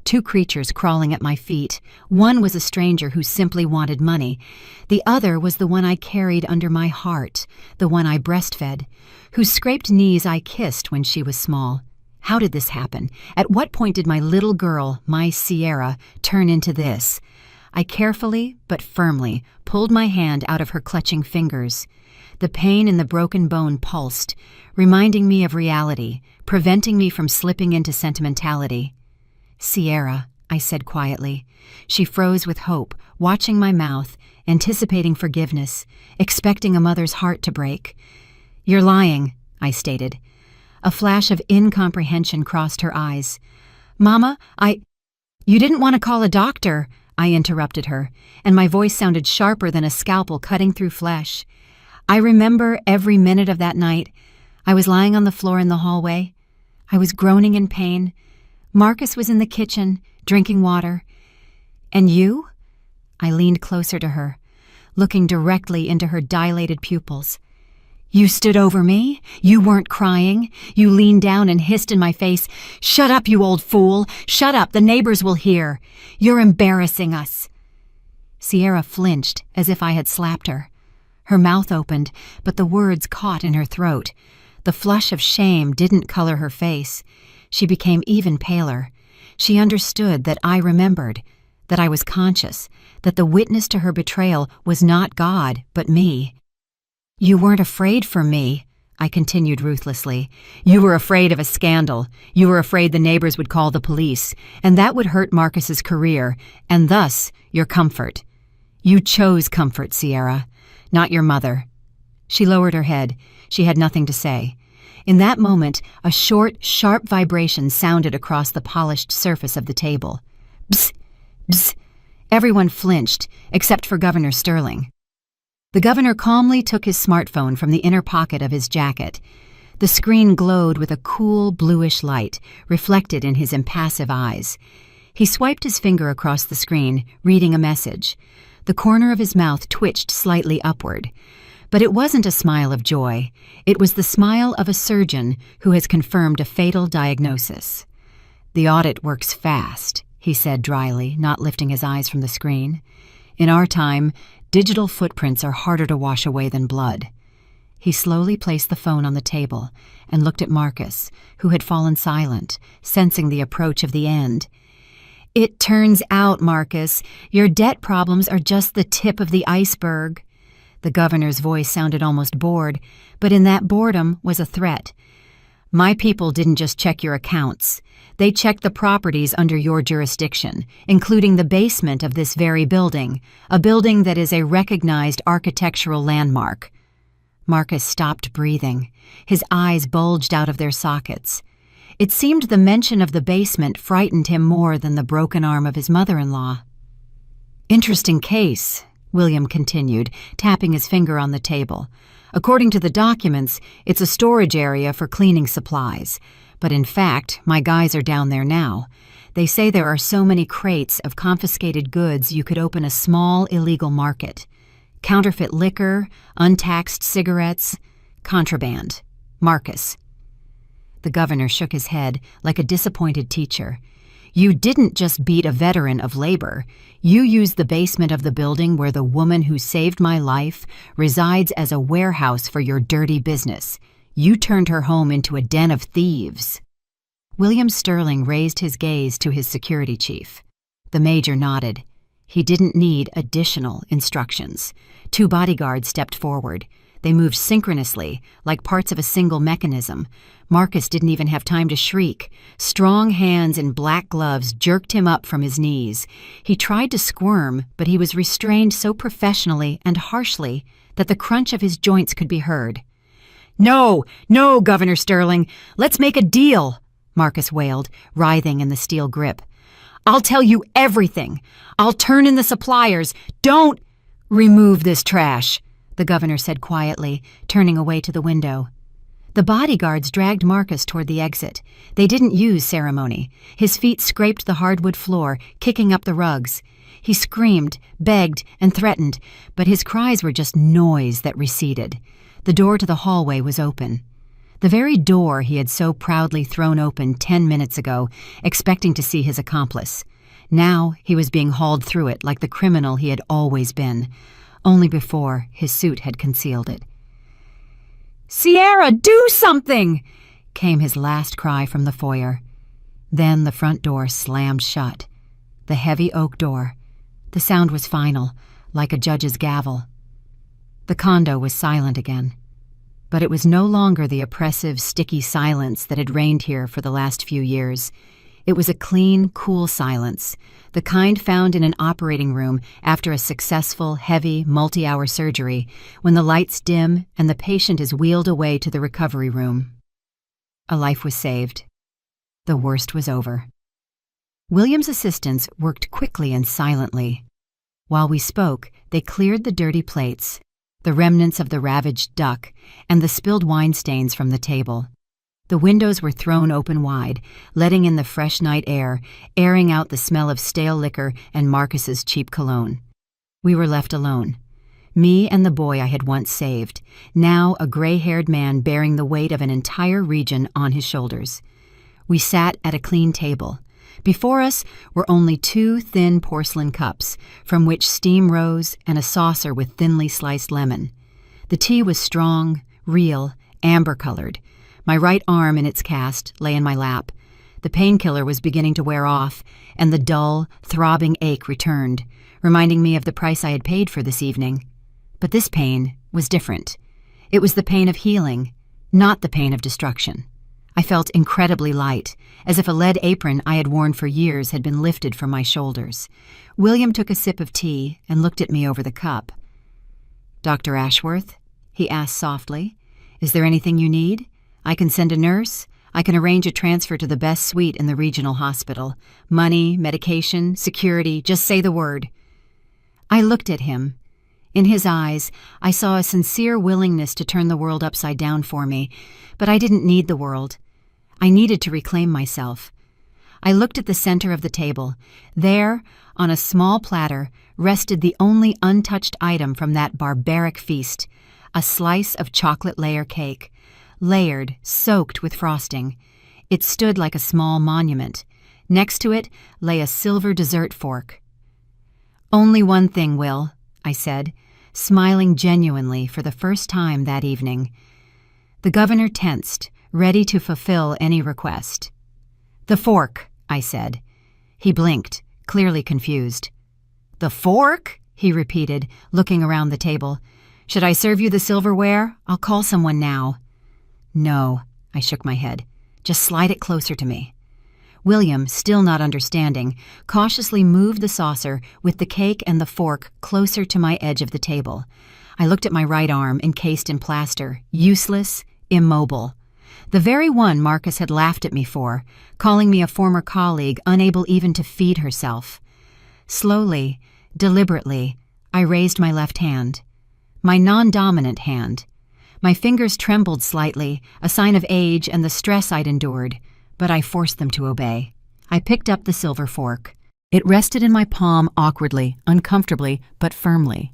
Two creatures crawling at my feet. One was a stranger who simply wanted money. The other was the one I carried under my heart, the one I breastfed, whose scraped knees I kissed when she was small. How did this happen? At what point did my little girl, my Sierra, turn into this? I carefully, but firmly, pulled my hand out of her clutching fingers. The pain in the broken bone pulsed, reminding me of reality, preventing me from slipping into sentimentality. "Sierra," I said quietly. She froze with hope, watching my mouth, anticipating forgiveness, expecting a mother's heart to break. "You're lying," I stated. A flash of incomprehension crossed her eyes. "Mama, You didn't want to call a doctor," I interrupted her, and my voice sounded sharper than a scalpel cutting through flesh. I remember every minute of that night. I was lying on the floor in the hallway. I was groaning in pain. Marcus was in the kitchen, drinking water. "And you?" I leaned closer to her, looking directly into her dilated pupils. "You stood over me? You weren't crying? You leaned down and hissed in my face, 'Shut up, you old fool! Shut up, the neighbors will hear! You're embarrassing us!'" Sierra flinched as if I had slapped her. Her mouth opened, but the words caught in her throat. The flush of shame didn't color her face. She became even paler. She understood that I remembered, that I was conscious, that the witness to her betrayal was not God, but me. "You weren't afraid for me," I continued ruthlessly. "You were afraid of a scandal. You were afraid the neighbors would call the police, and that would hurt Marcus's career, and thus your comfort. You chose comfort, Sierra, not your mother." She lowered her head. She had nothing to say. In that moment, a short, sharp vibration sounded across the polished surface of the table. Bzz! Bzz! Everyone flinched, except for Governor Sterling. The governor calmly took his smartphone from the inner pocket of his jacket. The screen glowed with a cool, bluish light, reflected in his impassive eyes. He swiped his finger across the screen, reading a message. The corner of his mouth twitched slightly upward. But it wasn't a smile of joy. It was the smile of a surgeon who has confirmed a fatal diagnosis. "The audit works fast," he said dryly, not lifting his eyes from the screen. "In our time, digital footprints are harder to wash away than blood." He slowly placed the phone on the table and looked at Marcus, who had fallen silent, sensing the approach of the end. "It turns out, Marcus, your debt problems are just the tip of the iceberg." The governor's voice sounded almost bored, but in that boredom was a threat. "My people didn't just check your accounts. They checked the properties under your jurisdiction, including the basement of this very building, a building that is a recognized architectural landmark." Marcus stopped breathing. His eyes bulged out of their sockets. It seemed the mention of the basement frightened him more than the broken arm of his mother-in-law. "Interesting case," William continued, tapping his finger on the table. "According to the documents, it's a storage area for cleaning supplies. But in fact, my guys are down there now. They say there are so many crates of confiscated goods you could open a small illegal market. Counterfeit liquor, untaxed cigarettes, contraband. Marcus." The governor shook his head like a disappointed teacher. "You didn't just beat a veteran of labor. You used the basement of the building where the woman who saved my life resides as a warehouse for your dirty business. You turned her home into a den of thieves." William Sterling raised his gaze to his security chief. The major nodded. He didn't need additional instructions. 2 bodyguards stepped forward. They moved synchronously, like parts of a single mechanism. Marcus didn't even have time to shriek. Strong hands in black gloves jerked him up from his knees. He tried to squirm, but he was restrained so professionally and harshly that the crunch of his joints could be heard. "No, no, Governor Sterling, let's make a deal," Marcus wailed, writhing in the steel grip. "I'll tell you everything. I'll turn in the suppliers. Don't—" "Remove this trash," the governor said quietly, turning away to the window. The bodyguards dragged Marcus toward the exit. They didn't use ceremony. His feet scraped the hardwood floor, kicking up the rugs. He screamed, begged, and threatened, but his cries were just noise that receded. The door to the hallway was open. The very door he had so proudly thrown open 10 minutes ago, expecting to see his accomplice. Now he was being hauled through it like the criminal he had always been. Only before his suit had concealed it. "Sierra, do something!" came his last cry from the foyer. Then the front door slammed shut. The heavy oak door. The sound was final, like a judge's gavel. The condo was silent again. But it was no longer the oppressive, sticky silence that had reigned here for the last few years. It was a clean, cool silence, the kind found in an operating room after a successful, heavy, multi-hour surgery, when the lights dim and the patient is wheeled away to the recovery room. A life was saved. The worst was over. William's assistants worked quickly and silently. While we spoke, they cleared the dirty plates, the remnants of the ravaged duck, and the spilled wine stains from the table. The windows were thrown open wide, letting in the fresh night air, airing out the smell of stale liquor and Marcus's cheap cologne. We were left alone. Me and the boy I had once saved, now a gray-haired man bearing the weight of an entire region on his shoulders. We sat at a clean table. Before us were only 2 thin porcelain cups, from which steam rose, and a saucer with thinly sliced lemon. The tea was strong, real, amber-colored. My right arm in its cast lay in my lap. The painkiller was beginning to wear off, and the dull, throbbing ache returned, reminding me of the price I had paid for this evening. But this pain was different. It was the pain of healing, not the pain of destruction. I felt incredibly light, as if a lead apron I had worn for years had been lifted from my shoulders. William took a sip of tea and looked at me over the cup. "Dr. Ashworth?" he asked softly. "Is there anything you need? I can send a nurse. I can arrange a transfer to the best suite in the regional hospital. Money, medication, security, just say the word." I looked at him. In his eyes, I saw a sincere willingness to turn the world upside down for me, but I didn't need the world. I needed to reclaim myself. I looked at the center of the table. There, on a small platter, rested the only untouched item from that barbaric feast, a slice of chocolate layer cake, layered, soaked with frosting. It stood like a small monument. Next to it lay a silver dessert fork. "Only one thing, Will," I said, smiling genuinely for the first time that evening. The governor tensed, ready to fulfill any request. "The fork," I said. He blinked, clearly confused. "The fork?" he repeated, looking around the table. "Should I serve you the silverware? I'll call someone now." "No," I shook my head. "Just slide it closer to me." William, still not understanding, cautiously moved the saucer with the cake and the fork closer to my edge of the table. I looked at my right arm, encased in plaster, useless, immobile. The very one Marcus had laughed at me for, calling me a former colleague unable even to feed herself. Slowly, deliberately, I raised my left hand, my non-dominant hand. My fingers trembled slightly, a sign of age and the stress I'd endured, but I forced them to obey. I picked up the silver fork. It rested in my palm awkwardly, uncomfortably, but firmly.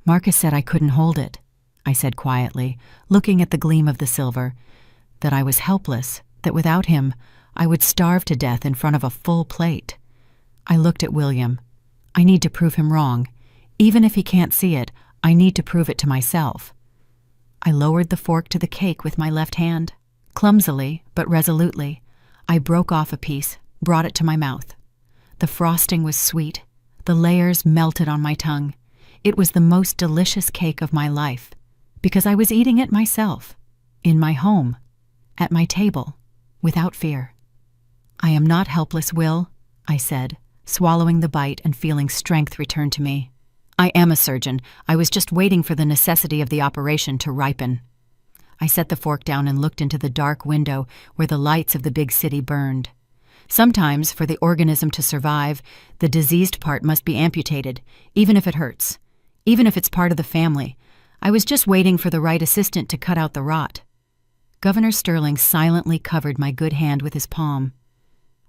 Marcus said I couldn't hold it, I said quietly, looking at the gleam of the silver, that I was helpless, that without him, I would starve to death in front of a full plate. I looked at William. I need to prove him wrong. Even if he can't see it, I need to prove it to myself. I lowered the fork to the cake with my left hand. Clumsily, but resolutely, I broke off a piece, brought it to my mouth. The frosting was sweet. The layers melted on my tongue. It was the most delicious cake of my life, because I was eating it myself, in my home, at my table, without fear. I am not helpless, Will, I said, swallowing the bite and feeling strength return to me. I am a surgeon. I was just waiting for the necessity of the operation to ripen. I set the fork down and looked into the dark window where the lights of the big city burned. Sometimes, for the organism to survive, the diseased part must be amputated, even if it hurts, even if it's part of the family. I was just waiting for the right assistant to cut out the rot. Governor Sterling silently covered my good hand with his palm.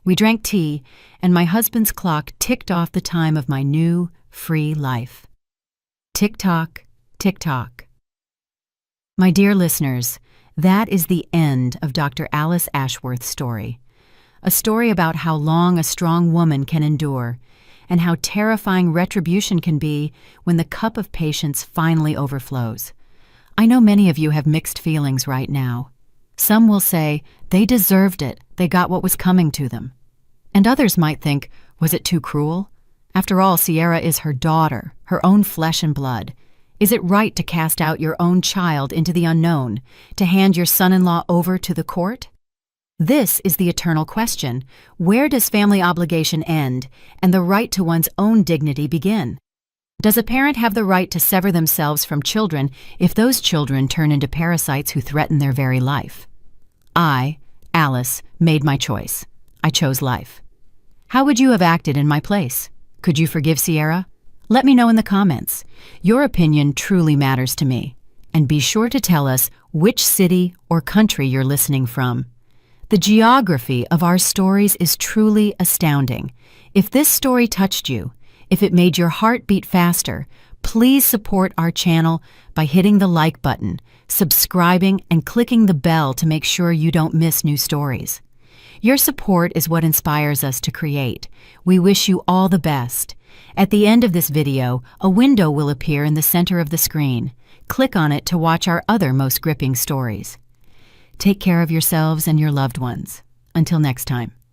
We drank tea, and my husband's clock ticked off the time of my new, free life. Tick-tock, tick-tock. My dear listeners, that is the end of Dr. Alice Ashworth's story. A story about how long a strong woman can endure, and how terrifying retribution can be when the cup of patience finally overflows. I know many of you have mixed feelings right now. Some will say, they deserved it, they got what was coming to them. And others might think, was it too cruel? After all, Sierra is her daughter, her own flesh and blood. Is it right to cast out your own child into the unknown, to hand your son-in-law over to the court? This is the eternal question. Where does family obligation end and the right to one's own dignity begin? Does a parent have the right to sever themselves from children if those children turn into parasites who threaten their very life? I, Alice, made my choice. I chose life. How would you have acted in my place? Could you forgive Sierra? Let me know in the comments. Your opinion truly matters to me. And be sure to tell us which city or country you're listening from. The geography of our stories is truly astounding. If this story touched you, if it made your heart beat faster, please support our channel by hitting the like button, subscribing, and clicking the bell to make sure you don't miss new stories. Your support is what inspires us to create. We wish you all the best. At the end of this video, a window will appear in the center of the screen. Click on it to watch our other most gripping stories. Take care of yourselves and your loved ones. Until next time.